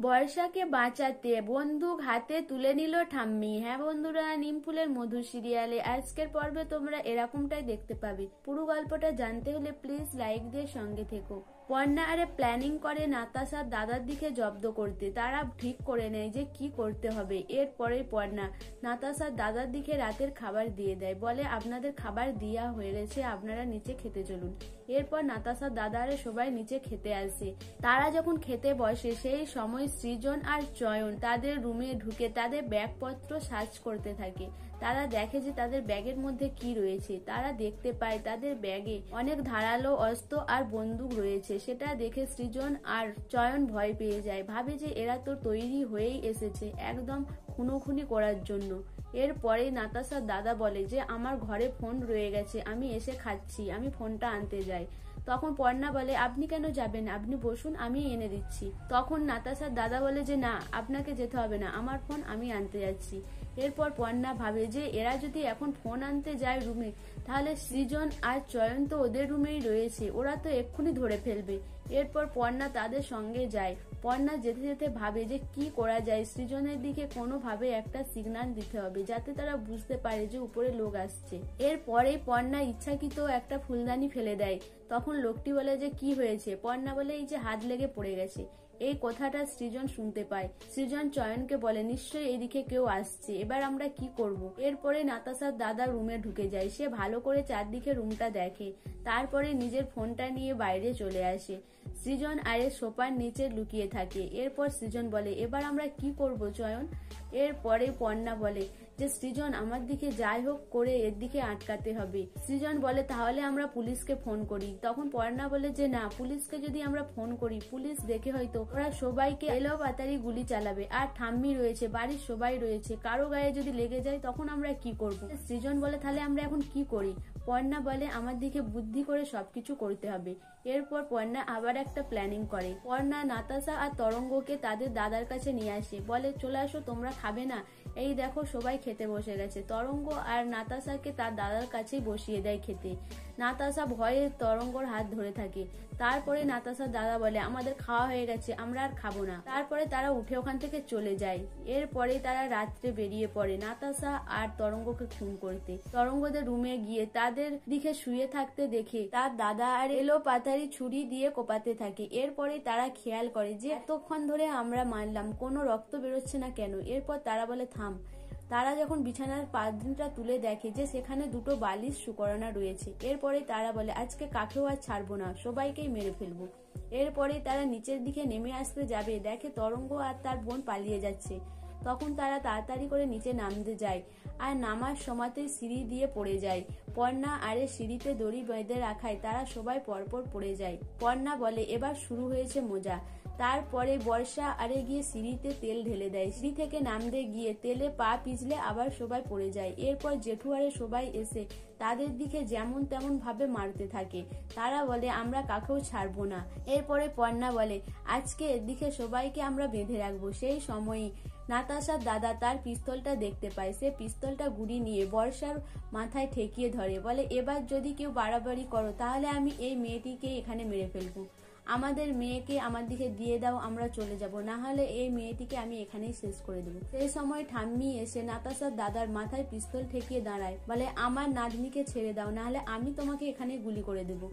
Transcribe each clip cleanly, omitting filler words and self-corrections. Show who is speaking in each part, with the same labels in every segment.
Speaker 1: বর্ষাকে বাঁচাতে বন্দুক হাতে তুলে নিল ঠাম্মি। হ্যাঁ বন্ধুরা, নিমফুলের মধু সিরিয়ালে আজকের পর্বে তোমরা এরকমটাই দেখতে পাবে। পুরো গল্পটা জানতে হলে প্লিজ লাইক দিয়ে সঙ্গে থেকো। পর্ণা আরে প্ল্যানিং করে নাতাশার দাদার দিকে জব্দ করতে। তারা ঠিক করে নেয় যে কি করতে হবে। এরপরে পর্ণা নাতাশার দাদার দিকে রাতের খাবার দিয়ে দেয়, বলে আপনাদের খাবার দেওয়া হয়েছে, আপনারা নিচে খেতে চলুন। এরপর নাতাশার দাদারে সবাই নিচে খেতে আসে। তারা যখন খেতে বসে সেই সময় সৃজন আর চয়ন তাদের রুমে ঢুকে তাদের ব্যাগপত্র সার্চ করতে থাকে। তারা দেখে যে তাদের ব্যাগের মধ্যে কি রয়েছে। তারা দেখতে পায় তাদের ব্যাগে অনেক ধারালো অস্ত্র আর বন্দুক রয়েছে। সেটা দেখে সৃজন আর চয়ন ভয় পেয়ে যায়, ভাবে যে এরা তো তৈরি হয়েই এসেছে একদম খুনোখুনি করার জন্য। এরপরে নাতাশার দাদা বলে যে আমার ঘরে ফোন রয়ে গেছে, আমি এসে খাচ্ছি, আমি ফোনটা আনতে যাই। তখন পর্ণা বলে আপনি কেন যাবেন, আপনি বসুন, আমি এনে দিচ্ছি। তখন নাতাশার দাদা বলে যে না, আপনাকে যেতে হবে না, আমার ফোন আমি আনতে যাচ্ছি। এরপর পর্ণা ভাবে যে এরা যদি এখন ফোন আনতে যায় রুমে, তাহলে সৃজন আর চয়ন তো ওদের রুমেই রয়েছে, ওরা তো এক্ষুনি ধরে ফেলবে। এরপর পর্ণা তাদের সঙ্গে যায়। পর্ণা যেতে যেতে ভাবে যে কি করা যায়। সৃজনের দিকে কোনোভাবে একটা সিগন্যাল দিতে হবে যাতে তারা বুঝতে পারে যে উপরে লোক আসছে। এরপরেই পর্ণা ইচ্ছাকৃত একটা ফুলদানি ফেলে দেয়। তখন লোকটি বলে যে কি হয়েছে। পর্ণা বলে এই যে হাত লেগে পড়ে গেছে। এই কথাটা সৃজন শুনতে পায়। সৃজন চয়নকে বলে নিশ্চয়ই এদিকে কেউ আসছে, এবার আমরা কি করব। এরপরে নাতাশার দাদা রুমে ঢুকে যায়। সে ভালো করে চারদিকে রুমটা দেখে, তারপরে নিজের ফোনটা নিয়ে বাইরে চলে আসে। সৃজন আরে সোফার নিচে লুকিয়ে থাকে। এরপর সৃজন বলে এবার আমরা কি করব চয়ন। এরপরে পর্ণা বলে যে সৃজন আমার দিকে যাই হোক করে এর দিকে আটকাতে হবে। সৃজন বলে তাহলে আমরা পুলিশকে ফোন করি। তখন পর্ণা বলে যে না, পুলিশকে যদি আমরা ফোন করি পুলিশ দেখে হয়তো ওরা সবাইকে এলোপাতাড়ি গুলি চালাবে। আর ঠাম্মি রয়েছে, বাড়ির সবাই রয়েছে, কারো গায়ে যদি লেগে যায় তখন আমরা কি করব। সৃজন বলে তাহলে আমরা এখন কি করি। পর্ণা বলে আমার দিকে বুদ্ধি করে সবকিছু করতে হবে। এরপর পর্ণা আবার একটা প্ল্যানিং করে। পর্ণা নাতাশা আর তরঙ্গকে তাদের দাদার কাছে নিয়ে আসে, বলে চলে আসো, তোমরা খাবে না, এই দেখো সবাই খেতে বসে গেছে। তরঙ্গ আর নাতাশাকে তার দাদার কাছেই বসিয়ে দেয় খেতে। নাতাশা ভয়ে তরঙ্গর হাত ধরে থাকে। তারপরে নাতাশার দাদা বলে আমাদের খাওয়া হয়ে গেছে, আমরা আর খাবো না। তারপরে তারা উঠে ওখান থেকে চলে যায়। এরপরে তারা রাত্রে বেরিয়ে পড়ে নাতাশা আর তরঙ্গকে খুন করতে। তরঙ্গদের রুমে গিয়ে তাদের দিকে শুয়ে থাকতে দেখে তার দাদা আর এলো পাতারি ছুরি দিয়ে কোপাতে থাকে। এরপরে তারা খেয়াল করে যে এতক্ষণ ধরে আমরা মারলাম, কোনো রক্ত বেরোচ্ছে না কেন। এরপর তারা বলে থাম। তারা যখন বিছানার পাতটা তুলে দেখে যে সেখানে দুটো বালিশ শুকরানা রয়েছে। এরপরে তারা বলে আজকে কাকেও আর ছাড়বো না, সবাইকেই মেরে ফেলবো। এরপরে তারা নিচের দিকে নেমে আসতে যাবে, দেখে তরঙ্গ আর তার বোন পালিয়ে যাচ্ছে। তখন তারা তাড়াতাড়ি করে নিচে নামতে যায় আর নামার সময়তেই সিঁড়ি দিয়ে পড়ে যায়। পর্ণা আরে সিঁড়িতে দড়ি বেঁধে রাখায় তারা সবাই পরপর পড়ে যায়। পর্ণা বলে এবার শুরু হয়েছে মজা। তারপরে বর্ষা আরে গিয়ে সিঁড়িতে তেল ঢেলে দেয়। সিঁড়ি থেকে নামতে গিয়ে তেলে পা পিছলে আবার সবাই পড়ে যায়। এরপর জেঠু আরে সবাই এসে তাদের দিকে যেমন তেমন ভাবে মারতে থাকে। তারা বলে আমরা কাকেও ছাড়বো না। এরপরে পর্ণা বলে আজকে এর দিকে সবাইকে আমরা বেঁধে রাখবো। সেই সময়ই নাতাশার দাদা তার পিস্তলটা দেখতে পায়। সে পিস্তলটা গুড়ি নিয়ে বর্ষার মাথায় ঠেকিয়ে ধরে, বলে এবার যদি কেউ বাড়াবাড়ি করো তাহলে আমি এই মেয়েটিকে এখানে মেরে ফেলবো। আমাদের মেয়েকে আমার দিকে দিয়ে দাও, আমরা চলে যাব, না হলে এই মেয়েটিকে আমি এখানেই শেষ করে দেবো। সেই সময় ঠাম্মি এসে নাতাশার দাদার মাথায় পিস্তল ঠেকিয়ে দাঁড়ায়, বলে আমার নাতনিকে ছেড়ে দাও, না হলে আমি তোমাকে এখানে গুলি করে দেবো।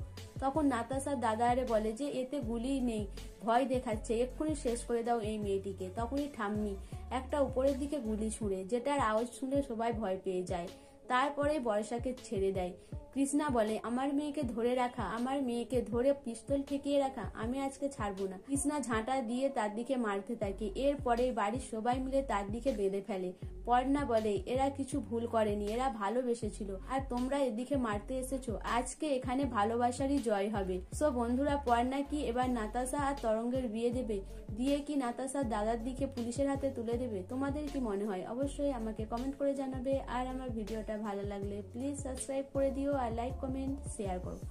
Speaker 1: তখন নাতাশার দাদা আরে বলে যে এতে গুলি নেই, ভয় দেখাচ্ছে, এক্ষুনি শেষ করে দাও এই মেয়েটিকে। তখনই ঠাম্মি একটা উপরের দিকে গুলি ছুঁড়ে, যেটার আওয়াজ শুনে সবাই ভয় পেয়ে যায়। তারপরে বর্ষাকে ছেড়ে দেয়। কৃষ্ণা বলে আমার মেয়েকে ধরে রাখা, আমার মেয়েকে ধরে পিস্তল ঠেকিয়ে রাখা, আমি আজকে ছাড়বো না। কৃষ্ণা ঝাঁটা দিয়ে তার দিকে মারতে থাকে। এরপরে বাড়ির সবাই মিলে তার দিকে বেঁধে ফেলে। পর্ণা বলে এরা কিছু ভুল করেনি, এরা ভালোবেসেছিল, আর তোমরা এদিকে মারতে এসেছো। আজকে এখানে ভালোবাসারই জয় হবে। সো বন্ধুরা, পর্ণা কি এবার নাতাশা আর তরঙ্গের বিয়ে দেবে? দিয়ে কি নাতাশার দাদার দিকে পুলিশের হাতে তুলে দেবে? তোমাদের কি মনে হয় অবশ্যই আমাকে কমেন্ট করে জানাবে। আর আমার ভিডিওটা ভালো লাগলে প্লিজ সাবস্ক্রাইব করে দিও আর লাইক কমেন্ট শেয়ার করো।